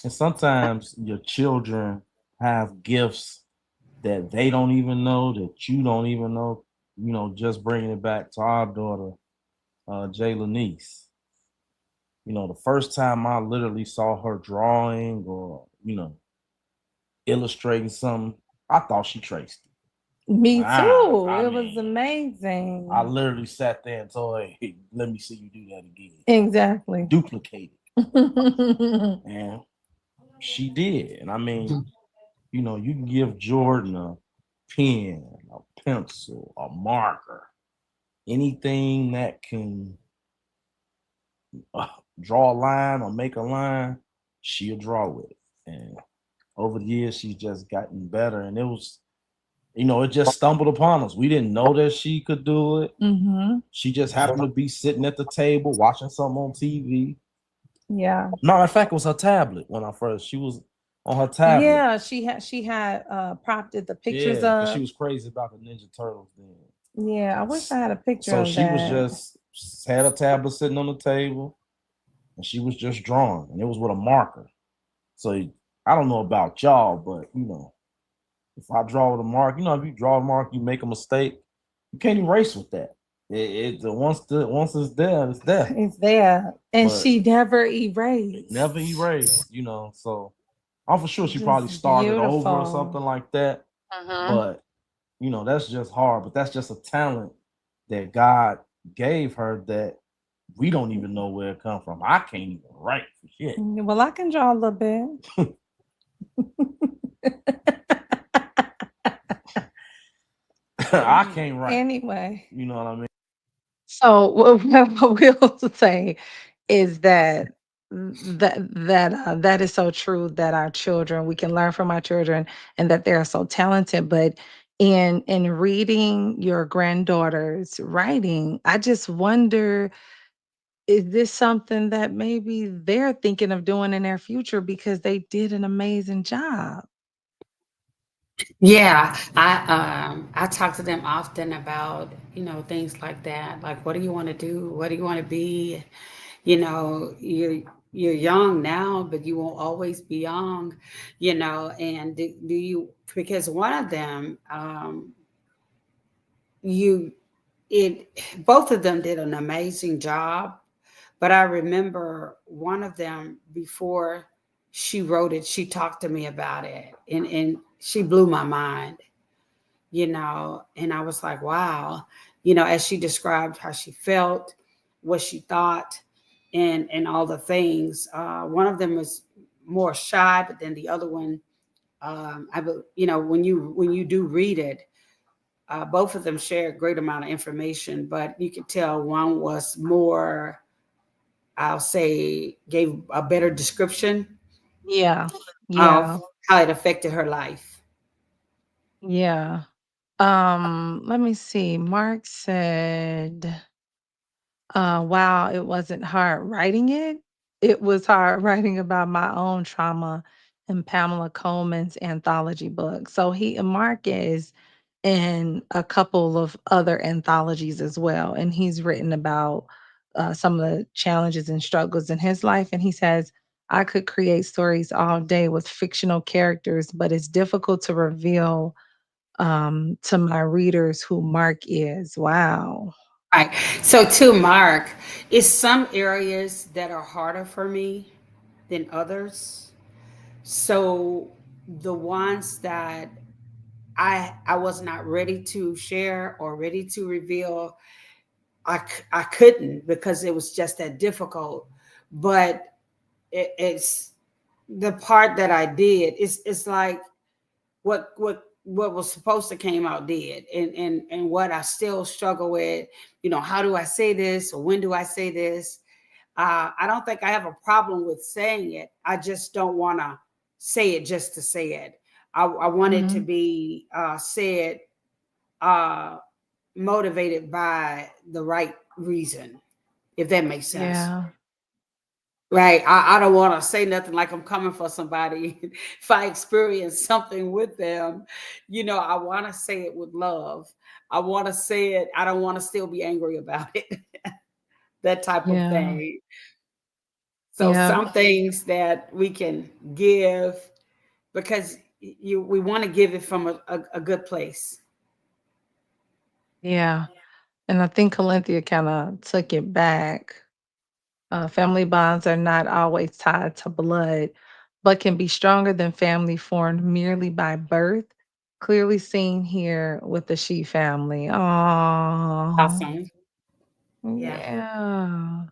And sometimes your children have gifts that they don't even know, that you don't even know. Just bringing it back to our daughter, Jayla Niece. The first time I literally saw her drawing or, illustrating something, I thought she traced it. Me Ah, too. I It was mean, I amazing. literally sat there and told her, hey, let me see you do that again. Exactly. Duplicate it. And she did. And I mean, you can give Jordan a pen, a pencil, a marker, anything that can uh, draw a line or make a line, she'll draw with it. And over the years, she's just gotten better. And it was, it just stumbled upon us. We didn't know that she could do it. Mm-hmm. She just happened to be sitting at the table watching something on TV. Yeah. Matter of fact, it was her tablet when she was on her tablet. Yeah, she had propped the pictures Yeah, because she up. was crazy about the Ninja Turtles then. Yeah, I wish I had a picture So of she was that. just had a tablet sitting on the table and she was just drawing. And it was with a marker. So I don't know about y'all, but if I draw with a mark, if you draw a mark, you make a mistake, you can't erase with that. Once it's there, it's there. It's there. And But she never erased. never erased, So I'm for sure she probably Just started over or something beautiful. like that. Uh-huh. But that's just hard. But that's just a talent that God gave her that we don't even know where it come from. I can't even write for shit. Well, I can draw a little bit. I can't write. Anyway. You know what I mean? So what we'll say is that is so true that our children, we can learn from our children and that they're so talented. But in reading your granddaughter's writing, I just wonder, is this something that maybe they're thinking of doing in their future because they did an amazing job? Yeah, I talk to them often about, things like that. Like, what do you want to do? What do you want to be? You're young now, but you won't always be young, and do you, because one of them, you it both of them did an amazing job, But I remember one of them, before she wrote it, she talked to me about it, and she blew my mind, and I was like, wow, as she described how she felt, what she thought, and all the things. One of them was more shy, but then the other one, when you do read it, both of them share a great amount of information, but you could tell one was more, I'll say, gave a better description Yeah. of Yeah. how it affected her life. Yeah. Let me see. Mark said, wow, it wasn't hard writing it. It was hard writing about my own trauma in Pamela Coleman's anthology book. So Mark is in a couple of other anthologies as well. And he's written about some of the challenges and struggles in his life. And he says, I could create stories all day with fictional characters, but it's difficult to reveal to my readers who Mark is. Wow. Right. So to Mark, it's some areas that are harder for me than others. So the ones that I was not ready to share or ready to reveal, I couldn't, because it was just that difficult. But it's the part that I did. It's like what was supposed to came out did, and what I still struggle with. How do I say this, or when do I say this? I don't think I have a problem with saying it. I just don't want to say it just to say it. I want it to Hmm. be said, uh, motivated by the right reason, if that makes sense. Yeah. Right. I don't want to say nothing like I'm coming for somebody. If I experience something with them, I want to say it with love. I want to say it. I don't want to still be angry about it. That type of Yeah. thing. So Yeah. some things that we can give, because we want to give it from a good place. Yeah. And I think Corinthia kind of took it back. Family bonds are not always tied to blood, but can be stronger than family formed merely by birth. Clearly seen here with the She family. Oh, Awesome. Yeah. yeah.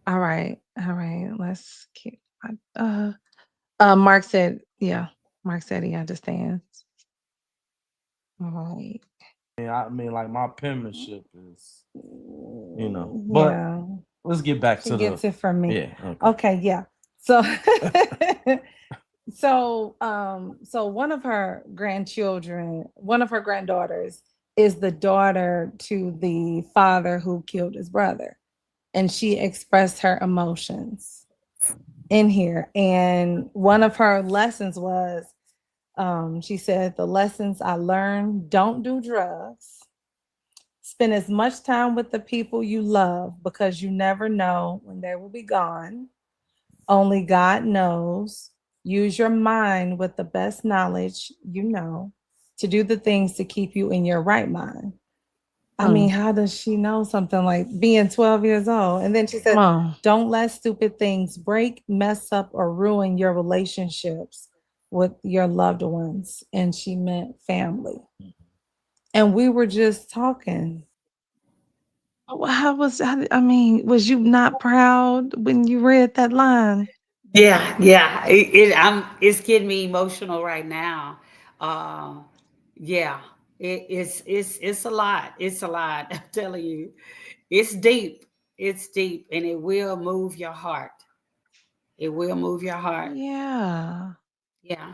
All right. All right. Let's keep. Mark said, yeah. Mark said he understands. All right. I mean, like my penmanship is, but Yeah. let's get back She to the, gets it from me. yeah, okay. Okay, yeah. So so one of her grandchildren, one of her granddaughters is the daughter to the father who killed his brother. And she expressed her emotions in here. And one of her lessons was she said, the lessons I learned: don't do drugs, spend as much time with the people you love because you never know when they will be gone. Only God knows. Use your mind with the best knowledge you know to do the things to keep you in your right mind. I mean, Mm, how does she know something like being 12 years old? And then she come said, on. don't let stupid things break, mess up, or ruin your relationships with your loved ones. And she meant family. And we were just talking. I mean, was you not proud when you read that line? Yeah, yeah. It's getting me emotional right now. Uh, yeah, it's a lot. It's a lot. I'm telling you, it's deep. It's deep, and it will move your heart. It will move your heart. Yeah. Yeah.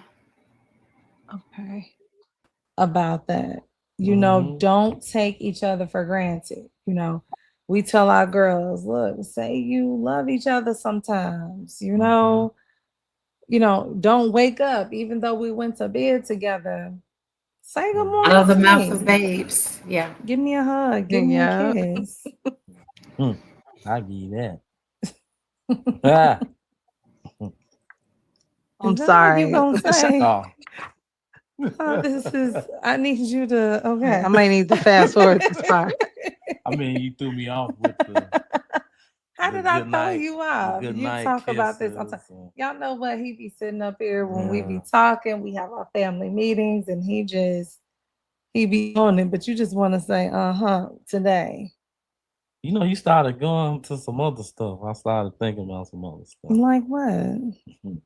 Okay. About that. Hmm. Don't take each other for granted. We tell our girls, look, say you love each other sometimes. Hmm. Don't wake up even though we went to bed together. Say good Out morning of the to mouth of me. babes. Yeah. Give me a hug. Give me a Yeah. kiss. I give you that. Ah. I'm Mm. Is that all you Oh. gonna say? Oh. This is. I need you to. I Okay. might need to fast forward this part. I mean, you threw me off with the. How did I good throw night, you the off? good You night talk about this. kisses. And, Y'all know what? He be sitting up here when we be yeah. talking. We have our family meetings, and he be on it. But you just want to say, today. You know, you started going to some other stuff. I started thinking about some other stuff. Like what? Mhm.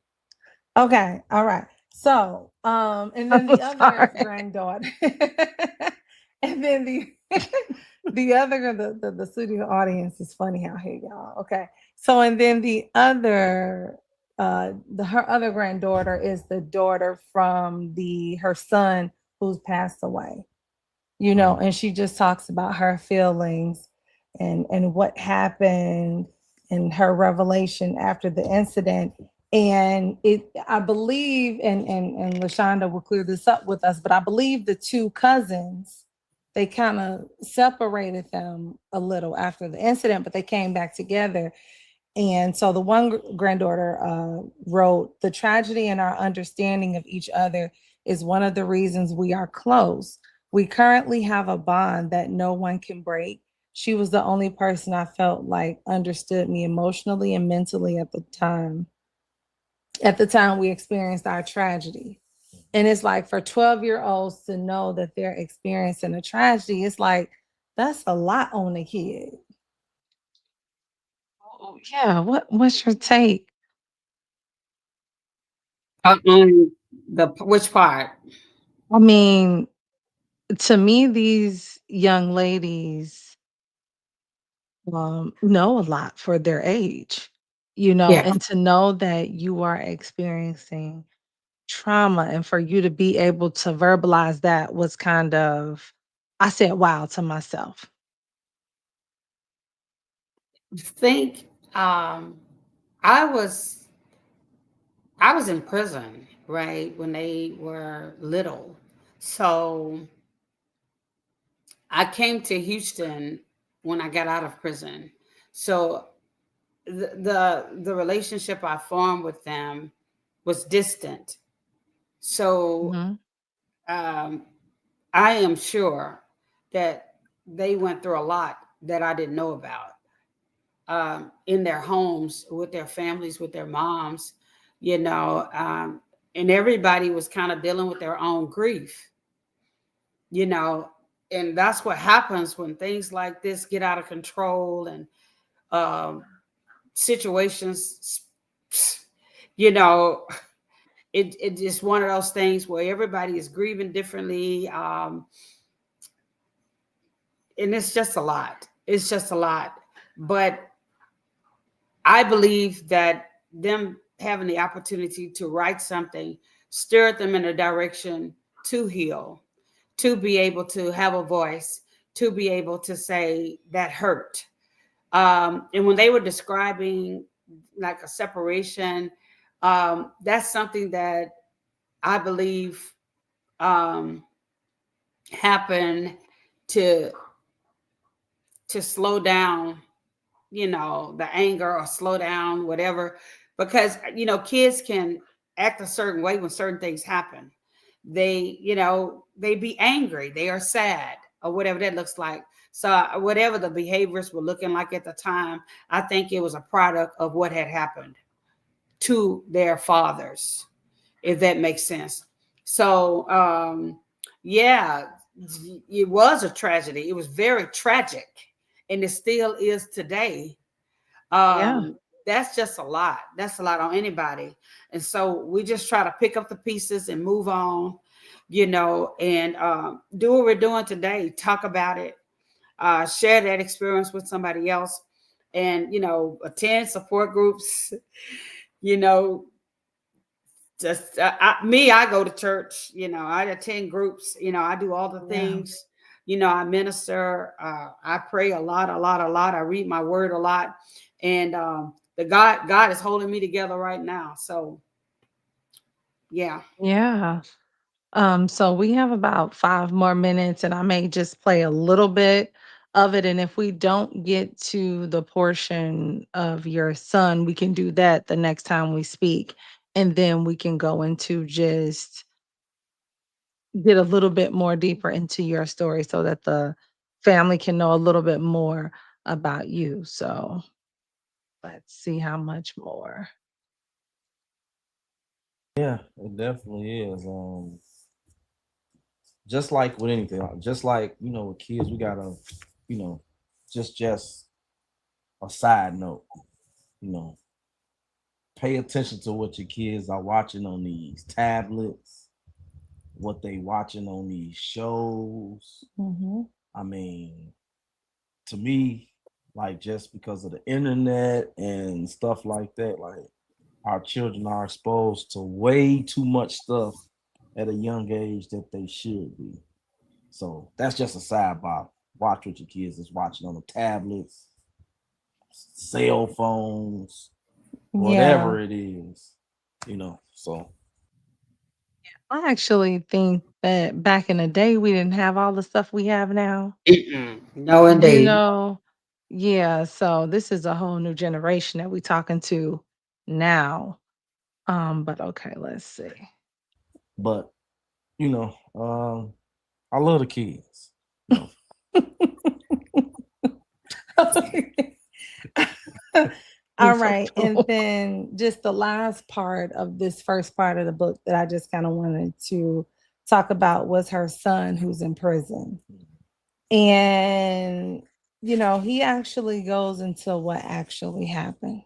Okay, all right. So, and then I'm the other sorry. granddaughter, and then the the other the studio audience is funny out here, y'all. Okay, so and then the other her other granddaughter is the daughter from the her son who's passed away. Mhm. And she just talks about her feelings and what happened and her revelation after the incident. And I believe, and Lashonda will clear this up with us, but I believe the two cousins, they kind of separated them a little after the incident, but they came back together. And so the one granddaughter wrote, "The tragedy and our understanding of each other is one of the reasons we are close. We currently have a bond that no one can break. She was the only person I felt like understood me emotionally and mentally at the time. At the time we experienced our tragedy." And it's like for 12-year-olds to know that they're experiencing a tragedy, it's like that's a lot on a kid. Oh, yeah. What's your take? On the which part? I mean, to me, these young ladies know a lot for their age, Yeah. and to know that you are experiencing trauma and for you to be able to verbalize that was kind of, I said, wow to myself. Think I was I was in prison, right, when they were little. So I came to Houston when I got out of prison. So the relationship I formed with them was distant. So Mhm. um, I am sure that they went through a lot that I didn't know about in their homes with their families, with their moms, you know, um, and everybody was kind of dealing with their own grief, you know, and that's what happens when things like this get out of control and um, situations, you know, it just one of those things where everybody is grieving differently, and it's just a lot. It's just a lot, but I believe that them having the opportunity to write something stirred them in a direction to heal, to be able to have a voice, to be able to say that hurt. And when they were describing like a separation, that's something that I believe um, happened to slow down, the anger or slow down, whatever, because kids can act a certain way when certain things happen. They be angry, they are sad, or whatever that looks like. So whatever the behaviors were looking like at the time, I think it was a product of what had happened to their fathers, if that makes sense. So yeah, it was a tragedy. It was very tragic, and it still is today. Yeah. That's just a lot. That's a lot on anybody. And so we just try to pick up the pieces and move on, and do what we're doing today. Talk about it, share that experience with somebody else, and attend support groups. You know, just I go to church. I attend groups. I do all the Yeah. things. I minister. I pray a lot, a lot, a lot. I read my word a lot, and the God is holding me together right now. So yeah. Yeah. So we have about 5 more minutes, and I may just play a little bit of it. And if we don't get to the portion of your son, we can do that the next time we speak. And then we can go into just get a little bit more deeper into your story so that the family can know a little bit more about you. So, Let's see how much more. Yeah, it definitely is. Just like with anything, just like with kids, we gotta, you know, just a side note, you know, pay attention to what your kids are watching on these tablets, what they watching on these shows. Mhm. I mean, to me, like just because of the internet and stuff like that, like our children are exposed to way too much stuff at a young age that they should be. So that's just a sidebar. Watch what your kids is watching on the tablets, cell phones, Yeah. whatever it is, So I actually think that back in the day, we didn't have all the stuff we have now. Mm-mm. No, You indeed. know? Yeah, so this is a whole new generation that we talking to now. But okay, let's see. but you know, I love the kids. You know, All it's so right. And cool. then just the last part of this first part of the book that I just kind of wanted to talk about was her son who's in prison. And, he actually goes into what actually happened.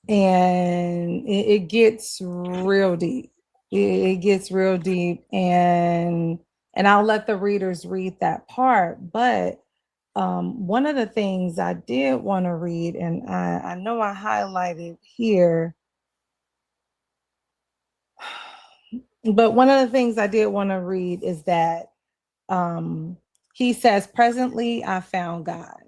And it gets real deep. It gets real deep. And I'll let the readers read that part. But one of the things I did want to read, and I know I highlighted here, but one of the things I did want to read is that um, he says, presently, I found God.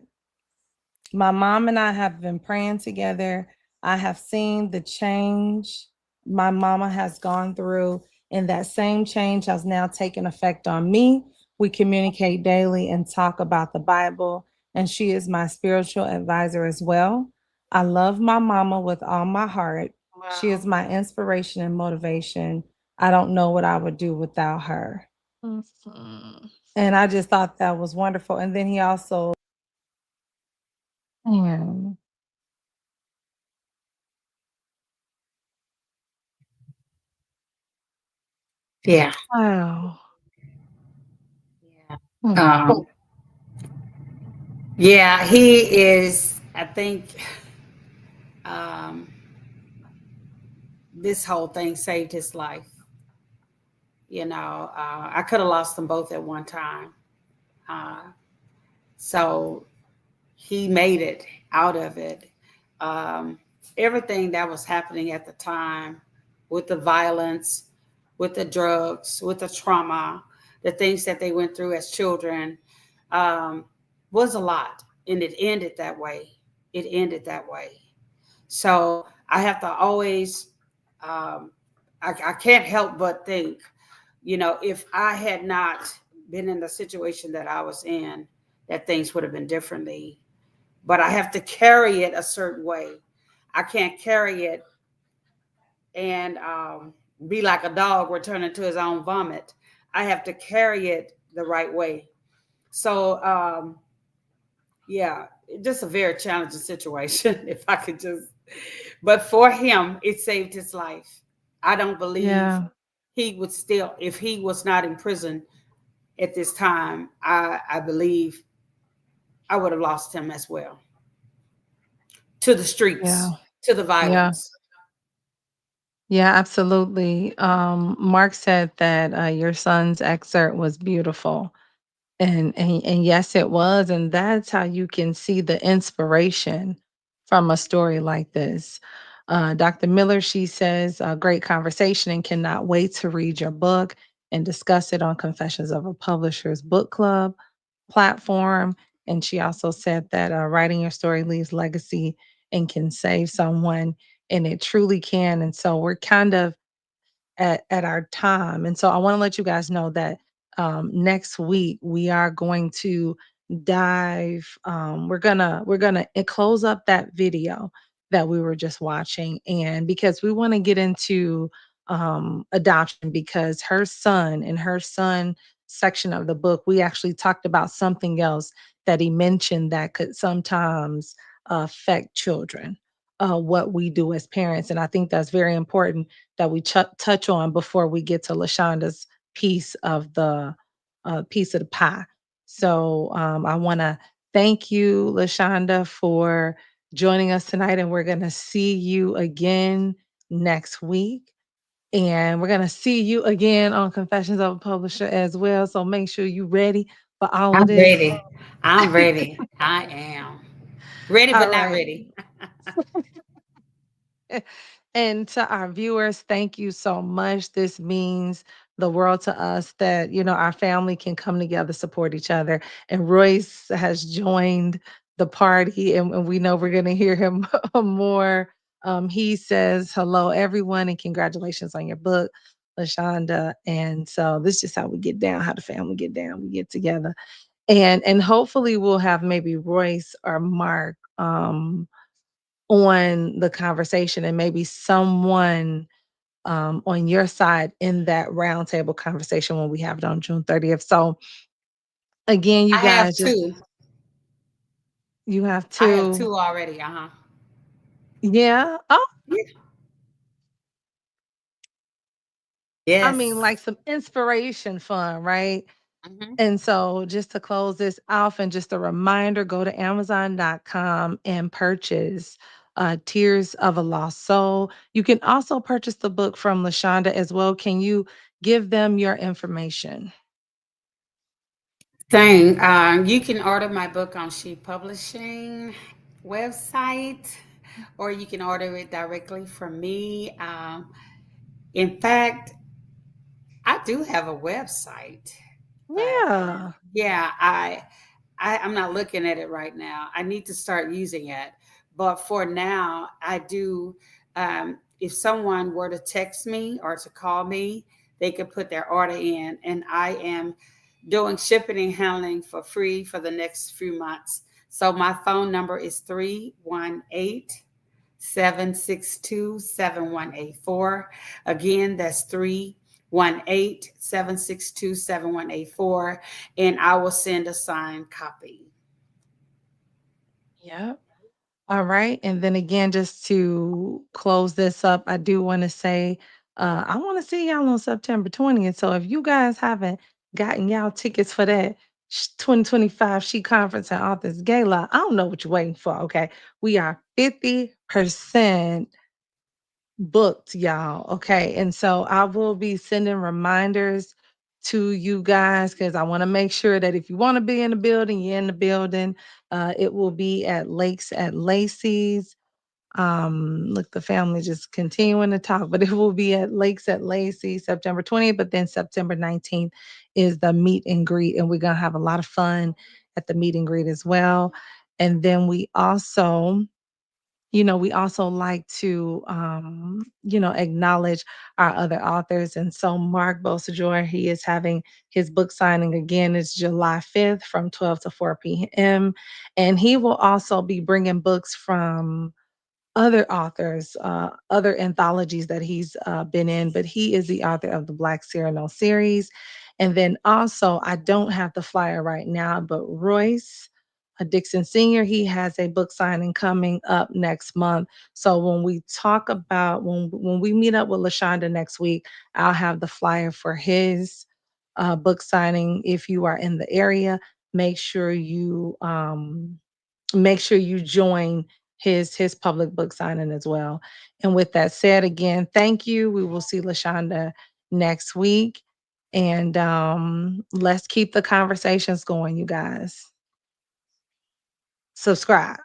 My mom and I have been praying together. I have seen the change my mama has gone through, and that same change has now taken effect on me. We communicate daily and talk about the Bible, and she is my spiritual advisor as well. I love my mama with all my heart. She is Wow. my inspiration and motivation. I don't know what I would do without her. Mhm. And I just thought that was wonderful. And then he also, man, Yeah. wow. Yeah. Hmm. Um, yeah, he is, I think, um, this whole thing saved his life. I could have lost them both at one time. Uh, so he made it out of it. Um, Everything that was happening at the time with the violence, with the drugs, with the trauma, the things that they went through as children um, was a lot. And it ended that way. It ended that way. So I have to always, um, I can't help but think, if I had not been in the situation that I was in, that things would have been differently. But I have to carry it a certain way. I can't carry it and be like a dog returning to his own vomit. I have to carry it the right way. So, yeah, just a very challenging situation, if I could just. But for him, it saved his life. I don't believe Yeah. he would still, if he was not in prison at this time, I believe I would have lost him as well to the streets, Yeah. to the Yeah. violence. Yeah, absolutely. Mark said that your son's excerpt was beautiful. And yes, it was. And that's how you can see the inspiration from a story like this. Dr. Miller, she says, great conversation and cannot wait to read your book and discuss it on Confessions of a Publisher's book club platform. And she also said that writing your story leaves legacy and can save someone, and it truly can. And so we're kind of at our time. And so I want to let you guys know that next week we are going to dive. We're gonna close up that video that we were just watching, and because we want to get into adoption, because her son in her son section of the book, we actually talked about something else that he mentioned that could sometimes affect children, what we do as parents. And I think that's very important that we touch on before we get to Lashonda's piece of the pie. So I want to thank you, Lashonda, for joining us tonight, and we're going to see you again next week. And we're going to see you again on Confessions of a Publisher as well. So make sure you're ready for all of I'm this. ready. I'm ready. I am ready, All but not right. ready. And to our viewers, thank you so much. This means the world to us that, our family can come together, support each other. And Royce has joined the party, and we know we're going to hear him more. He says, hello, everyone, and congratulations on your book, Lashonda. And so this is just how we get down, how the family get down. We get together. And hopefully we'll have maybe Royce or Mark on the conversation, and maybe someone on your side in that roundtable conversation when we have it on June 30th. So again, you I have guys, just two. you have I have to, two already. Uh-huh. yeah. Oh, Yeah. I mean, Yes. like some inspiration fun, right? Hmm. And so just to close this off, and just a reminder, go to Amazon.com and purchase Tears of a Lost Soul. You can also purchase the book from Lashonda as well. Can you give them your information? Thing. You can order my book on She Publishing website, or you can order it directly from me. In fact, I do have a website, but Yeah. yeah, I'm not looking at it right now. I need to start using it. But for now, I do. If someone were to text me or to call me, they could put their order in, and I am doing shipping and handling for free for the next few months. So my phone number is 318-762-7184. Again, that's 318-762-7184, and I will send a signed copy. Yeah. All right. And then again, just to close this up, I do want to say, I want to see y'all on September 20th. So if you guys haven't gotten y'all tickets for that 2025 She Conference and Authors Gala, I don't know what you're waiting for. Okay. We are 50% booked, y'all. Okay. And so I will be sending reminders to you guys, because I want to make sure that if you want to be in the building, you're in the building. It will be at Lakes at Lacey's. Look, the family just continuing to talk, but it will be at Lakes at Lacey September 20th, but then September 19th is the meet and greet, and we're gonna have a lot of fun at the meet and greet as well. And then we also like to acknowledge our other authors. And so Mark Bosajor, he is having his book signing again. It's July 5th from 12 to 4 p.m. And he will also be bringing books from other authors, other anthologies that he's been in, but he is the author of the Black Cyrano series. And then also, I don't have the flyer right now, but Royce Dixon Sr., he has a book signing coming up next month. So when we talk about, when we meet up with Lashonda next week, I'll have the flyer for his book signing. If you are in the area, make sure you join his public book signing as well. And with that said, again, thank you. We will see Lashonda next week. And let's keep the conversations going, you guys. Subscribe.